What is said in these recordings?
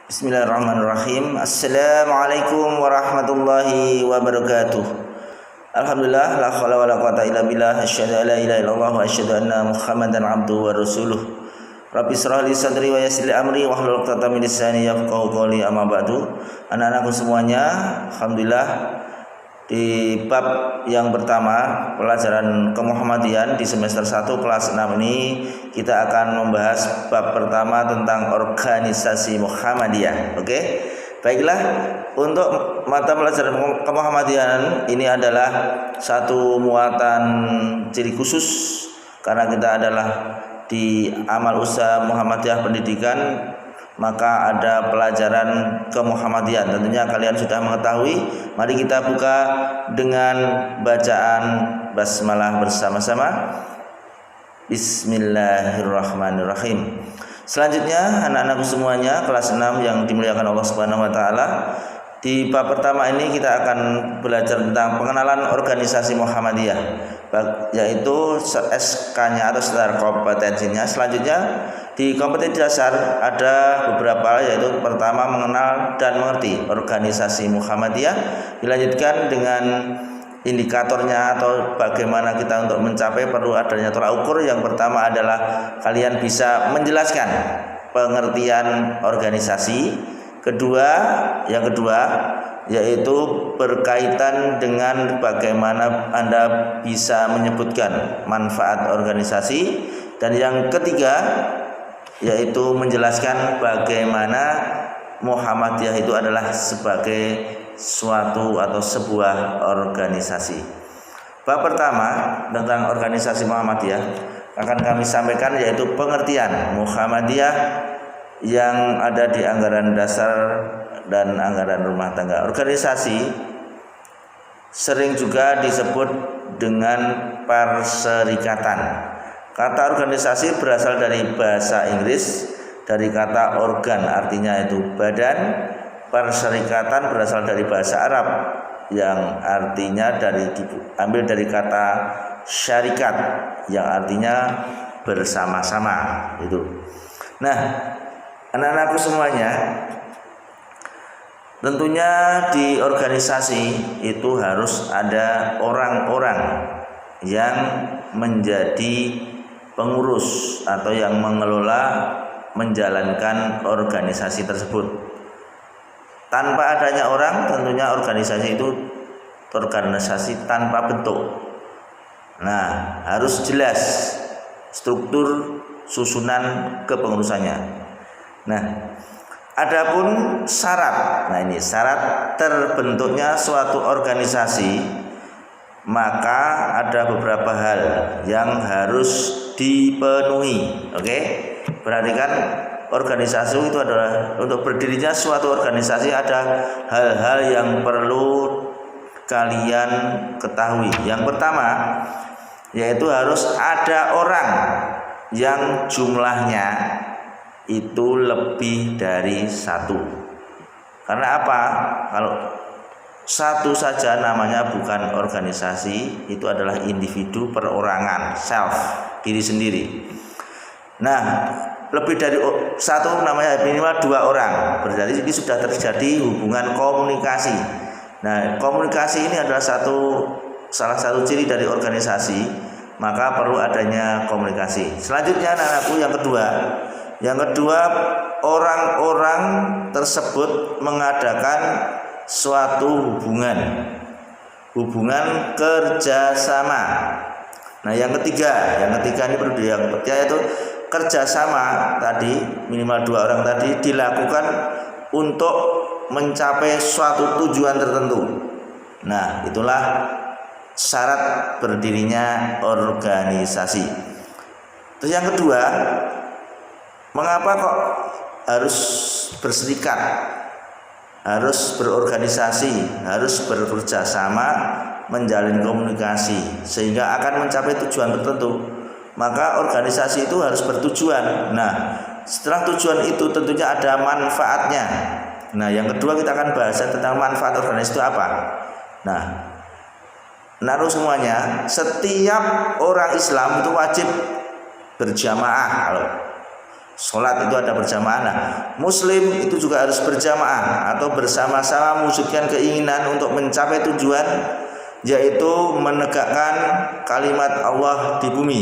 Bismillahirrahmanirrahim. Assalamualaikum warahmatullahi wabarakatuh. Alhamdulillah, la haula wala quwata illa billah. Asyhadu an la ilaha illallah wa asyhadu anna Muhammadan abduhu wa rasuluh. Rabbi shrah li sadri wa yassir li amri wahlul 'uqdatam min lisani yafqahu qawli. Amma ba'du. Anak-anakku semuanya, alhamdulillah di bab yang pertama pelajaran kemuhammadian di semester 1 kelas 6 ini kita akan membahas bab pertama tentang organisasi Muhammadiyah. Oke. Baiklah, untuk mata pelajaran kemuhammadian ini adalah satu muatan ciri khusus karena kita adalah di amal usaha Muhammadiyah pendidikan, maka ada pelajaran kemuhammadian. Tentunya kalian sudah mengetahui. Mari kita buka dengan bacaan basmalah bersama-sama. Bismillahirrahmanirrahim. Selanjutnya anak-anakku semuanya kelas 6 yang dimuliakan Allah Subhanahu wa taala, di bab pertama ini kita akan belajar tentang pengenalan organisasi Muhammadiyah, yaitu SK-nya atau standar kompetensinya. Selanjutnya di kompetensi dasar ada beberapa, yaitu pertama mengenal dan mengerti organisasi Muhammadiyah, dilanjutkan dengan indikatornya atau bagaimana kita untuk mencapai perlu adanya tolak ukur. Yang pertama adalah kalian bisa menjelaskan pengertian organisasi. Yang kedua yaitu berkaitan dengan bagaimana Anda bisa menyebutkan manfaat organisasi, dan yang ketiga yaitu menjelaskan bagaimana Muhammadiyah itu adalah sebagai suatu atau sebuah organisasi. Bab pertama tentang organisasi Muhammadiyah akan kami sampaikan, yaitu pengertian Muhammadiyah yang ada di anggaran dasar dan anggaran rumah tangga. Organisasi sering juga disebut dengan perserikatan. Kata organisasi berasal dari bahasa Inggris, dari kata organ artinya itu badan. Perserikatan berasal dari bahasa Arab yang artinya diambil dari kata syarikat yang artinya bersama-sama itu. Nah, anak-anakku semuanya, tentunya di organisasi itu harus ada orang-orang yang menjadi pengurus atau yang mengelola, menjalankan organisasi tersebut. Tanpa adanya orang, tentunya organisasi itu organisasi tanpa bentuk. Nah, harus jelas struktur susunan kepengurusannya. Nah, adapun syarat. Nah, ini syarat terbentuknya suatu organisasi, maka ada beberapa hal yang harus dipenuhi. Oke? Perhatikan, organisasi itu adalah, untuk berdirinya suatu organisasi ada hal-hal yang perlu kalian ketahui. Yang pertama yaitu harus ada orang yang jumlahnya itu lebih dari satu. Karena apa? Kalau satu saja namanya bukan organisasi, itu adalah individu, perorangan, self, diri sendiri. Nah, lebih dari satu namanya minimal dua orang. Berarti ini sudah terjadi hubungan komunikasi. Nah, komunikasi ini adalah salah satu ciri dari organisasi, maka perlu adanya komunikasi. Selanjutnya anak-anakku, yang kedua orang-orang tersebut mengadakan suatu hubungan kerjasama. Nah, yang ketiga ini perlu yaitu kerjasama tadi, minimal dua orang tadi, dilakukan untuk mencapai suatu tujuan tertentu. Nah, itulah syarat berdirinya organisasi. Terus yang kedua, mengapa kok harus berserikat, harus berorganisasi, harus bekerja sama, menjalin komunikasi sehingga akan mencapai tujuan tertentu? Maka organisasi itu harus bertujuan. Nah, setelah tujuan itu tentunya ada manfaatnya. Nah, yang kedua kita akan bahas tentang manfaat organisasi itu apa. Nah, naruh semuanya, setiap orang Islam itu wajib berjamaah. Sholat itu ada berjamaah. Nah, Muslim itu juga harus berjamaah atau bersama-sama mewujudkan keinginan untuk mencapai tujuan, yaitu menegakkan kalimat Allah di bumi,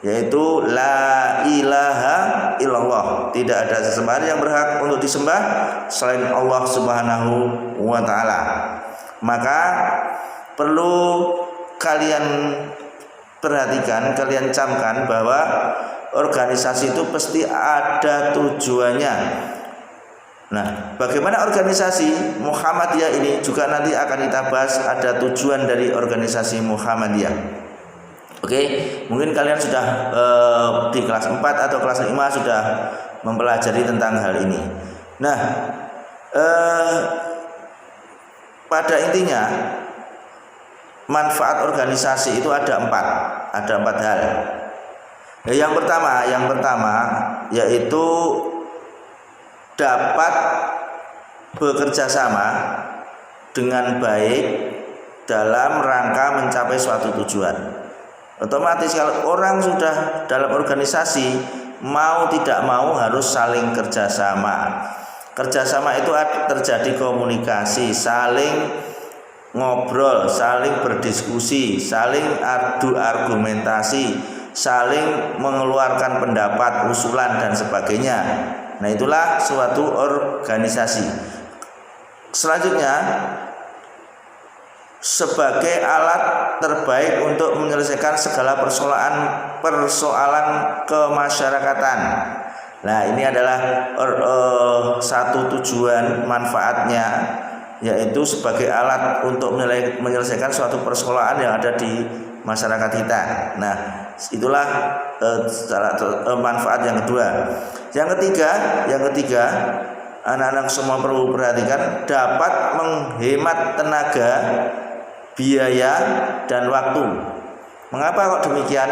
yaitu la ilaha illallah. Tidak ada sesembahan yang berhak untuk disembah selain Allah Subhanahu wa taala. Maka perlu kalian perhatikan, kalian camkan bahwa organisasi itu pasti ada tujuannya. Nah, bagaimana organisasi Muhammadiyah ini juga nanti akan kita bahas, ada tujuan dari organisasi Muhammadiyah. Oke, mungkin kalian sudah di kelas 4 atau kelas 5 sudah mempelajari tentang hal ini. Nah, pada intinya manfaat organisasi itu ada empat hal. Yang pertama yaitu dapat bekerja sama dengan baik dalam rangka mencapai suatu tujuan. Otomatis kalau orang sudah dalam organisasi, mau tidak mau harus saling kerjasama. Kerjasama itu terjadi komunikasi, saling ngobrol, saling berdiskusi, saling adu argumentasi, saling mengeluarkan pendapat, usulan dan sebagainya. Nah, itulah suatu organisasi. Selanjutnya, sebagai alat terbaik untuk menyelesaikan segala persoalan kemasyarakatan. Nah, ini adalah satu tujuan manfaatnya, yaitu sebagai alat untuk menyelesaikan suatu persoalan yang ada di masyarakat kita. Nah, itulah manfaat yang kedua. Yang ketiga, anak-anak semua perlu perhatikan, dapat menghemat tenaga, biaya dan waktu. Mengapa kok demikian?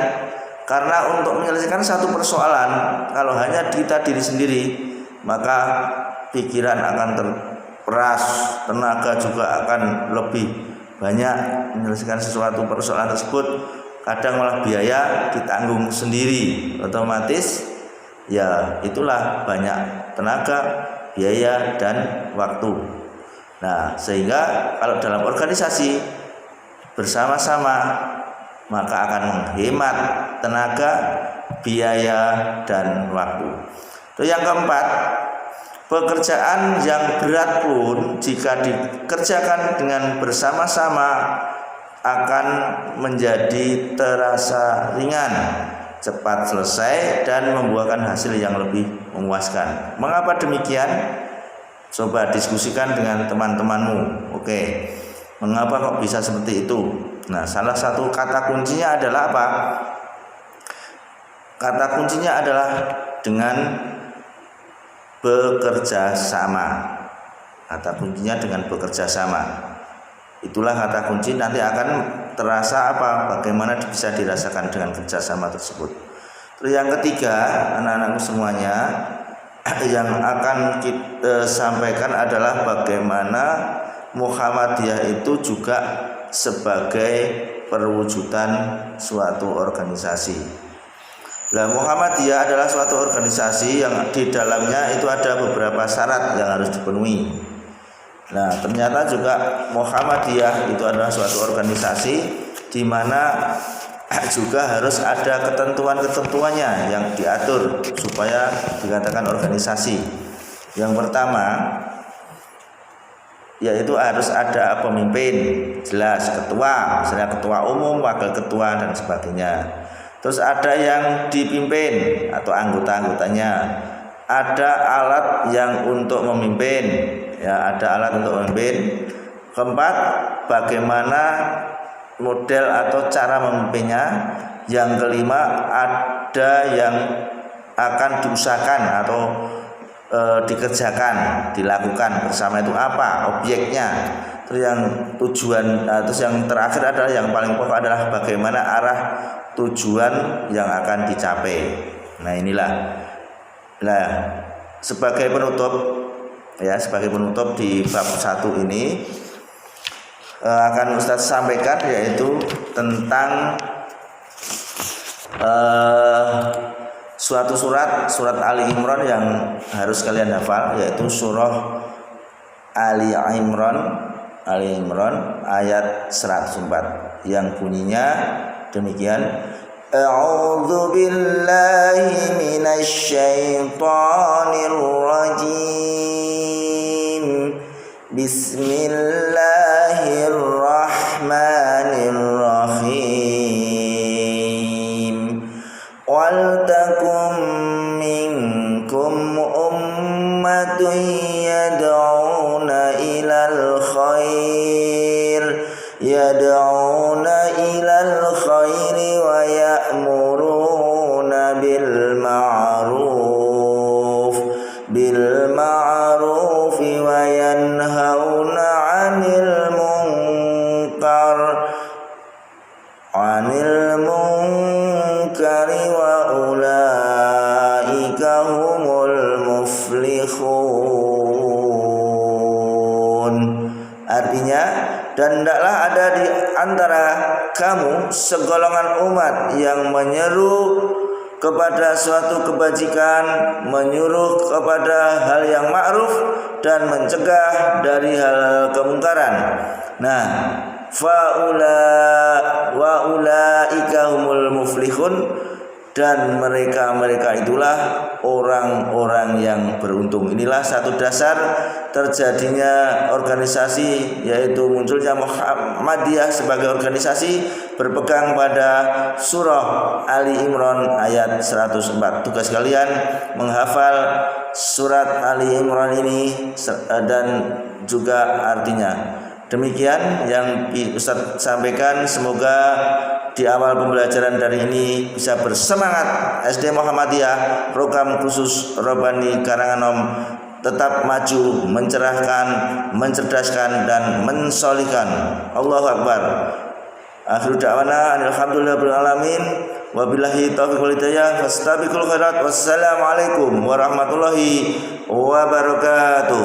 Karena untuk menyelesaikan satu persoalan, kalau hanya kita diri sendiri, maka pikiran akan terperas, tenaga juga akan lebih banyak menyelesaikan sesuatu persoalan tersebut. Kadang malah biaya ditanggung sendiri, otomatis ya itulah banyak tenaga, biaya dan waktu. Nah, sehingga kalau dalam organisasi bersama-sama maka akan menghemat tenaga, biaya dan waktu. Terus yang keempat, pekerjaan yang berat pun jika dikerjakan dengan bersama-sama akan menjadi terasa ringan, cepat selesai dan membuahkan hasil yang lebih memuaskan. Mengapa demikian? Coba diskusikan dengan teman-temanmu. Oke, mengapa kok bisa seperti itu? Nah, salah satu kata kuncinya adalah apa? Kata kuncinya adalah dengan bekerja sama. Kata kuncinya dengan bekerja sama. Itulah kata kunci, nanti akan terasa apa? Bagaimana bisa dirasakan dengan kerjasama tersebut. Terus yang ketiga, anak-anakku semuanya, yang akan kita sampaikan adalah bagaimana Muhammadiyah itu juga sebagai perwujudan suatu organisasi. Nah, Muhammadiyah adalah suatu organisasi yang di dalamnya itu ada beberapa syarat yang harus dipenuhi. Nah, ternyata juga Muhammadiyah itu adalah suatu organisasi di mana juga harus ada ketentuan-ketentuannya yang diatur supaya dikatakan organisasi. Yang pertama, yaitu harus ada pemimpin, jelas ketua, misalnya ketua umum, wakil ketua dan sebagainya. Terus ada yang dipimpin atau anggota-anggotanya. Ada alat yang untuk memimpin, ya, ada alat untuk memimpin. Keempat, bagaimana model atau cara memimpinnya. Yang kelima, ada yang akan diusahakan atau dikerjakan, dilakukan bersama, itu apa objeknya. Terus yang tujuan, terus yang terakhir adalah yang paling pokok adalah bagaimana arah tujuan yang akan dicapai. Nah, inilah. Nah, sebagai penutup di bab 1 ini akan Ustadz sampaikan, yaitu tentang suatu surat Ali Imran yang harus kalian hafal, yaitu surah Ali Imran ayat 104 yang bunyinya demikian. A'udzu billahi minasy syaithanir rajim. Bismillahirrahmanirrahim. Wal takum minkum ummatun yad'una ilal khairi wa ya'muruna bil ma'ruf wa yanhauna 'anil munkari wa ulaika humul muflihun. Artinya, dan tidaklah ada di antara kamu segolongan umat yang menyeru kepada suatu kebajikan, menyuruh kepada hal yang ma'ruf dan mencegah dari hal kemungkaran. Nah, wa ulaika humul muflihun, dan mereka itulah orang-orang yang beruntung. Inilah satu dasar terjadinya organisasi, yaitu munculnya Muhammadiyah sebagai organisasi berpegang pada surah Ali Imran ayat 104. Tugas kalian menghafal surat Ali Imran ini dan juga artinya. Demikian yang Ustaz sampaikan. Semoga di awal pembelajaran dari ini bisa bersemangat SD Muhammadiyah program khusus Robani Karanganom tetap maju, mencerahkan, mencerdaskan dan mensolihkan. Allahu Akbar. Akhiru da'wana alhamdulillahirabbil alamin. Wabillahi taufiq wal hidayah. Fastabiqul khairat. Wassalamualaikum warahmatullahi wabarakatuh.